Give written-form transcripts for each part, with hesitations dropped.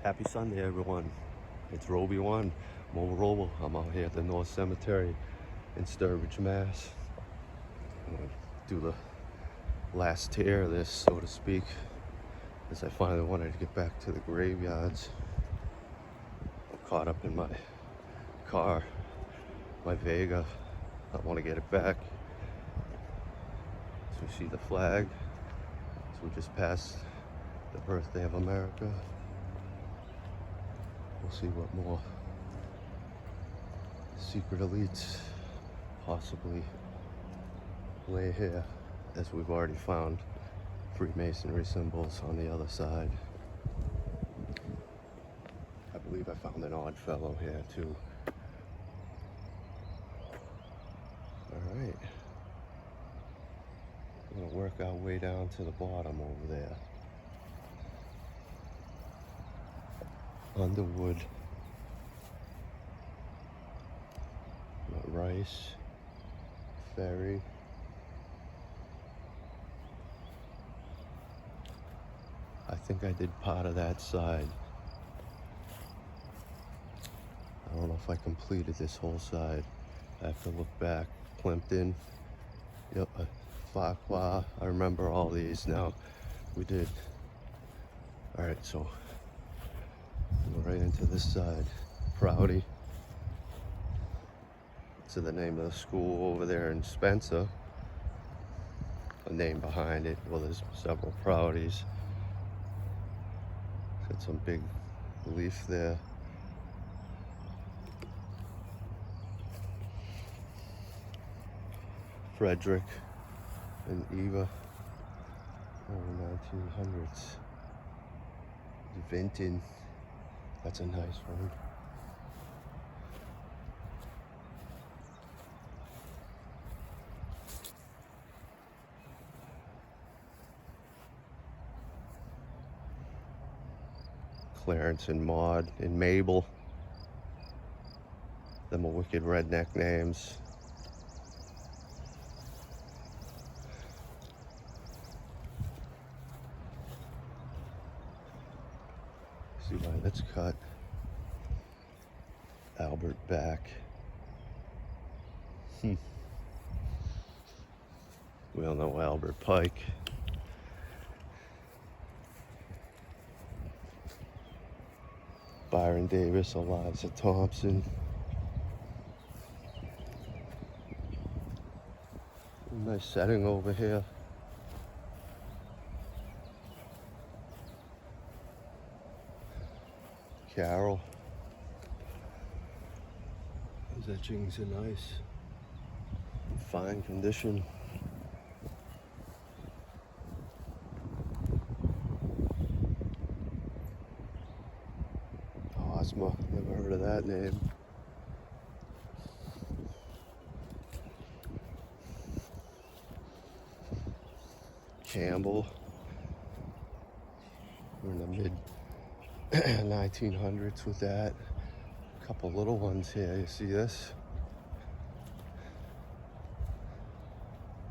Happy Sunday, everyone. It's Roby One, Mobile. I'm out here at the North Cemetery in Sturbridge, Mass. I'm gonna do the last tear of this, so to speak, as I finally wanted to get back to the graveyards. I'm caught up in my car, my Vega. I want to get it back. So we see the flag. So we just passed the birthday of America. We'll see what more secret elites possibly lay here, as we've already found Freemasonry symbols on the other side. I believe I found an odd fellow here too. All right, we're gonna work our way down to the bottom over there. Underwood, Rice, Ferry. I think I did part of that side. I don't know if I completed this whole side. I have to look back. Plimpton, yep, Farquhar. I remember all these now. We did. All right, so go right into this side. Proudy. To the name of the school over there in Spencer. A name behind it. Well, there's several Proudies. Got some big leaf there. Frederick and Eva, over 1900s. Vinton, that's a nice one. Clarence and Maud and Mabel. Them are wicked redneck names. See why that's cut. Albert back. We all know Albert Pike. Byron Davis, Eliza Thompson. Nice setting over here. Carol. Those etchings are nice. In fine condition. Ozma, never heard of that name. Campbell. We're in the mid 1900s with that. A couple little ones here, you see this?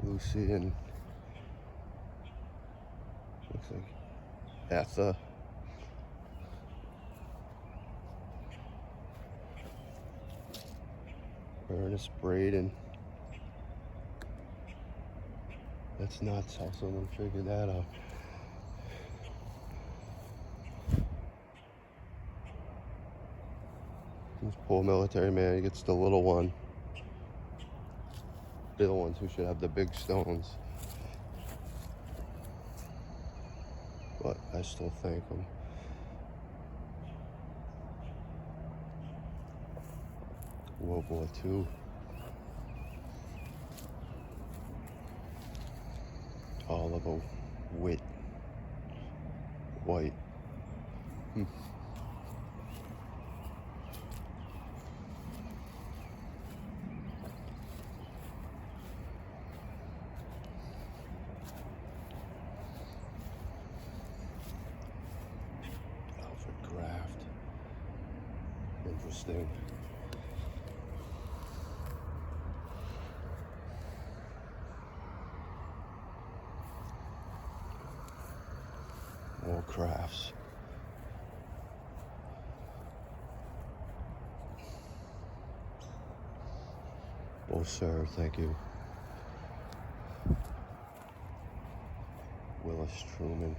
Lucy and looks like Etha. Ernest Braden. That's nuts how someone figured that out. This poor military man, he gets the little one. They're the ones who should have the big stones. But I still thank them. World War II. Oliver White. Alfred Kraft. Interesting. More crafts. Oh, sir, thank you. Willis Truman.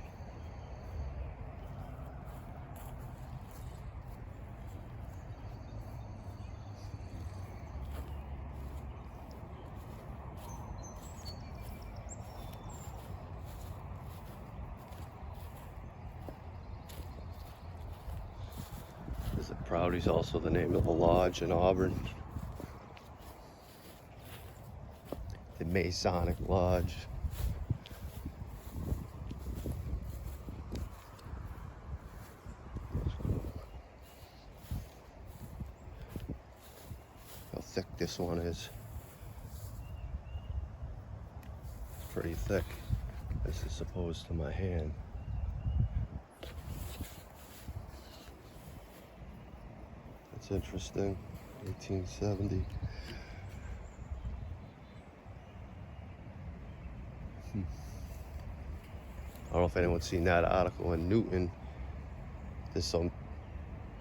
Is it Proudy's also the name of the lodge in Auburn? The Masonic Lodge. How thick this one is. It's pretty thick. This is opposed to my hand. That's interesting. 1870. I don't know if anyone's seen that article in Newton. There's some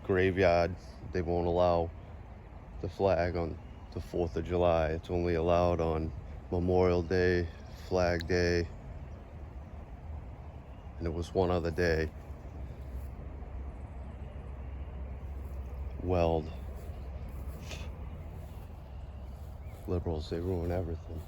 graveyard, they won't allow the flag on the 4th of July. It's only allowed on Memorial Day, Flag Day, and it was one other day. Weld. Liberals, they ruin everything.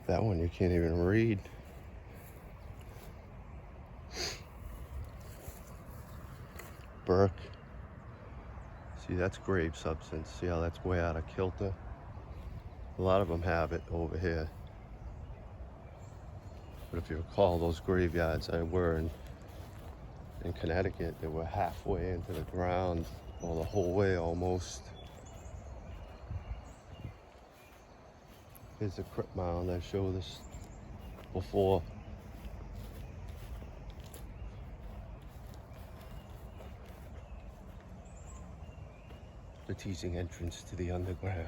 That one you can't even read. Burke. See, that's grave substance. See how that's way out of kilter? A lot of them have it over here. But if you recall, those graveyards I were in Connecticut, they were halfway into the ground, or the whole way almost. Here's the crypt mound. I showed this before. The teasing entrance to the underground.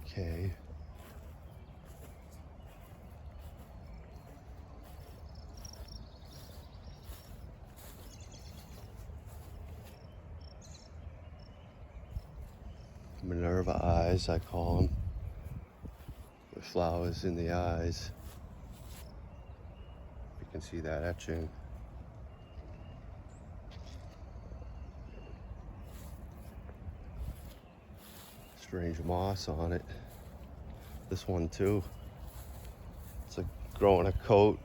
Okay. Minerva eyes, I call them. With flowers in the eyes. You can see that etching. Strange moss on it. This one too. It's like growing a coat.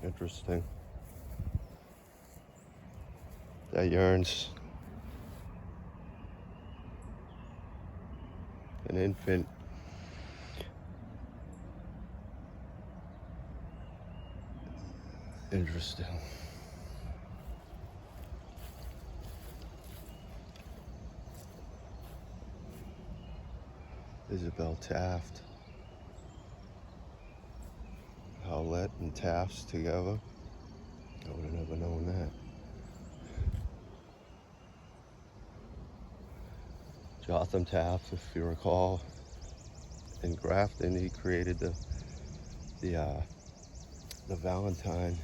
Interesting. That yearns. An infant. Interesting. Isabel Taft. Howlett and Taft's together. I would have never known that. Jotham Taft, if you recall, in Grafton, he created the Valentine,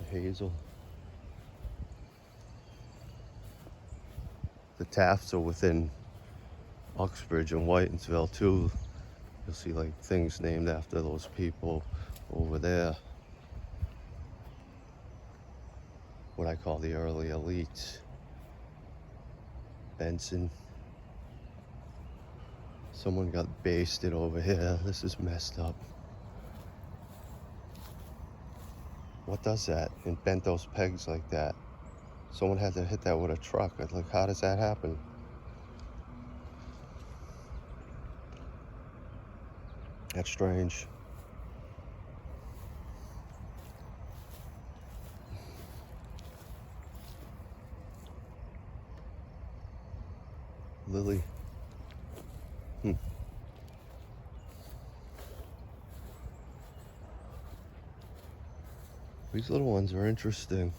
the hazel. The Tafts are within Uxbridge and Whitensville too. You'll see like things named after those people over there. What I call the early elites. Benson. Someone got basted over here. This is messed up. What does that? And bent those pegs like that. Someone had to hit that with a truck. Like, how does that happen? That's strange. Lily. These little ones are interesting.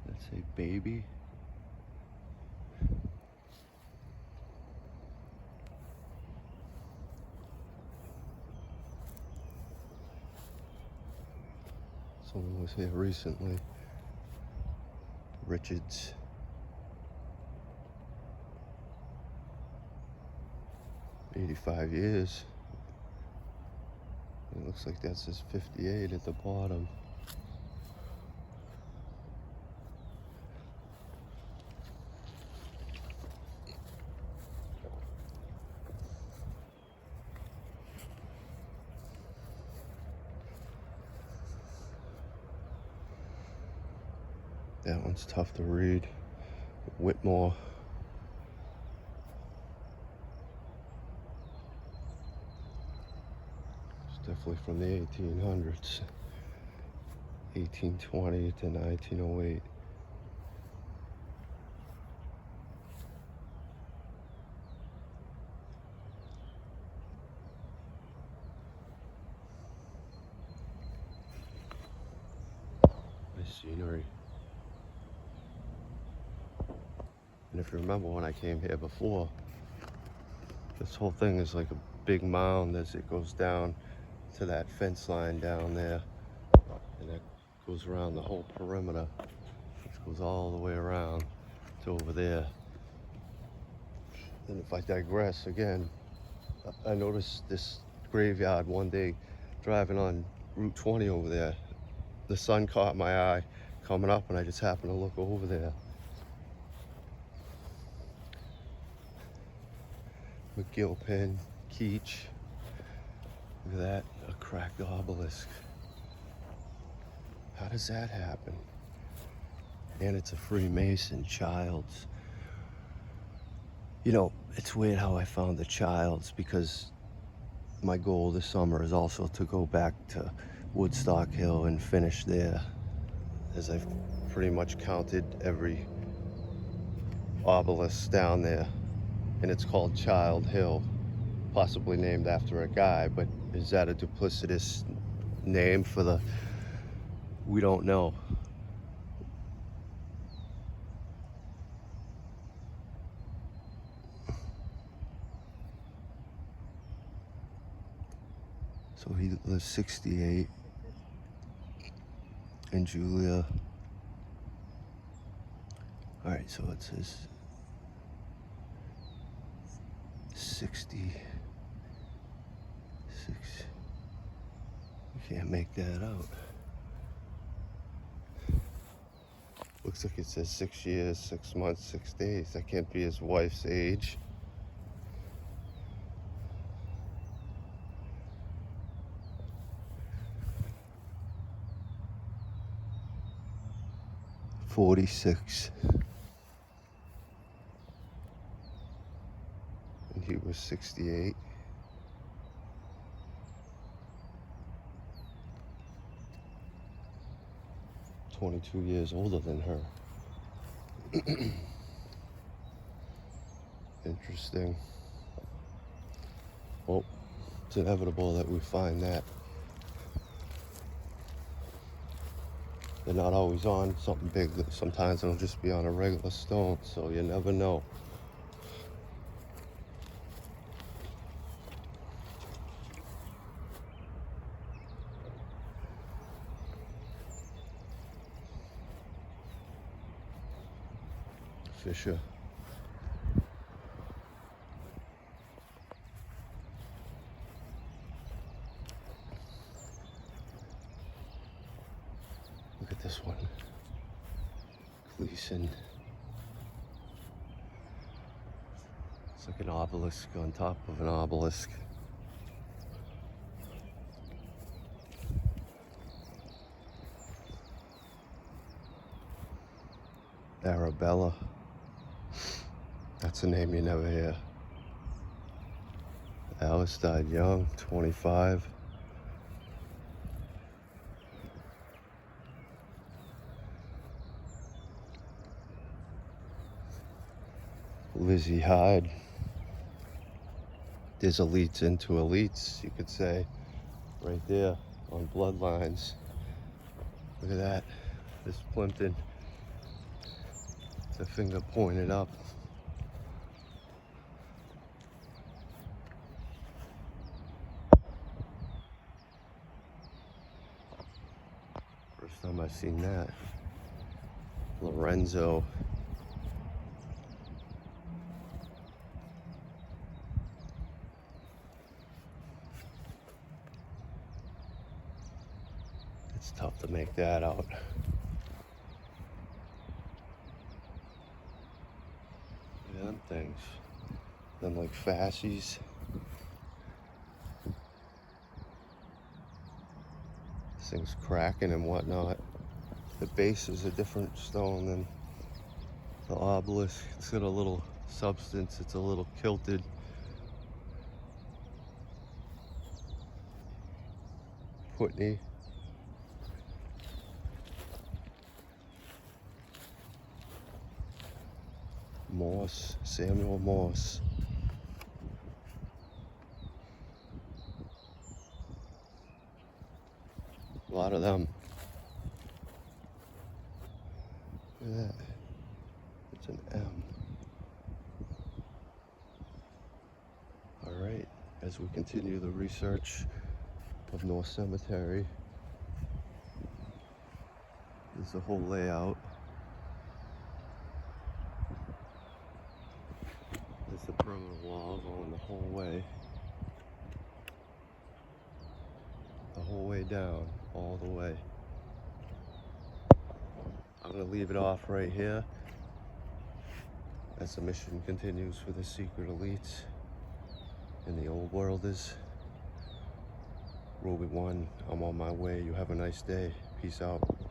That's a baby. Someone was here recently. Richards. $85 years. It looks like that says 58 at the bottom. That one's tough to read. Whitmore. It's definitely from the 1800s. 1820 to 1908. Nice scenery. And if you remember when I came here before, this whole thing is like a big mound as it goes down to that fence line down there. And that goes around the whole perimeter, which goes all the way around to over there. And if I digress again, I noticed this graveyard one day driving on Route 20 over there. The sun caught my eye coming up and I just happened to look over there. McGilpin, Keach. Look at that, a cracked obelisk. How does that happen? And it's a Freemason, Childs. You know, it's weird how I found the Childs, because my goal this summer is also to go back to Woodstock Hill and finish there, as I've pretty much counted every obelisk down there. And it's called Child Hill, possibly named after a guy, but is that a duplicitous name for the... We don't know. So he lives 68, and Julia. All right, so it says 66. You can't make that out. Looks like it says 6 years, 6 months, 6 days. That can't be his wife's age. "46. And he was 68. "22 years older than her." Interesting. Well, it's inevitable that we find that. They're not always on something big. Sometimes it'll just be on a regular stone, so you never know. Fisher. Look at this one. Gleason. It's like an obelisk on top of an obelisk. Arabella. That's a name you never hear. Alice died young, 25. Lizzie Hyde. There's elites into elites, you could say, right there on bloodlines. Look at that. This Plimpton. The finger pointed up. First time I've seen that. Lorenzo. It's tough to make that out. Look at them things. Them like fascies. This thing's cracking and whatnot. The base is a different stone than the obelisk. It's got a little substance. It's a little kilted. Putney. Morse, Samuel Morse. A lot of them. Look at that. It's an M. All right, as we continue the research of North Cemetery, there's the whole layout. There's the perimeter wall going the whole way. The whole way down, all the way. I'm gonna leave it off right here as the mission continues for the secret elites and the old worlders. Ruby 1, I'm on my way. You have a nice day. Peace out.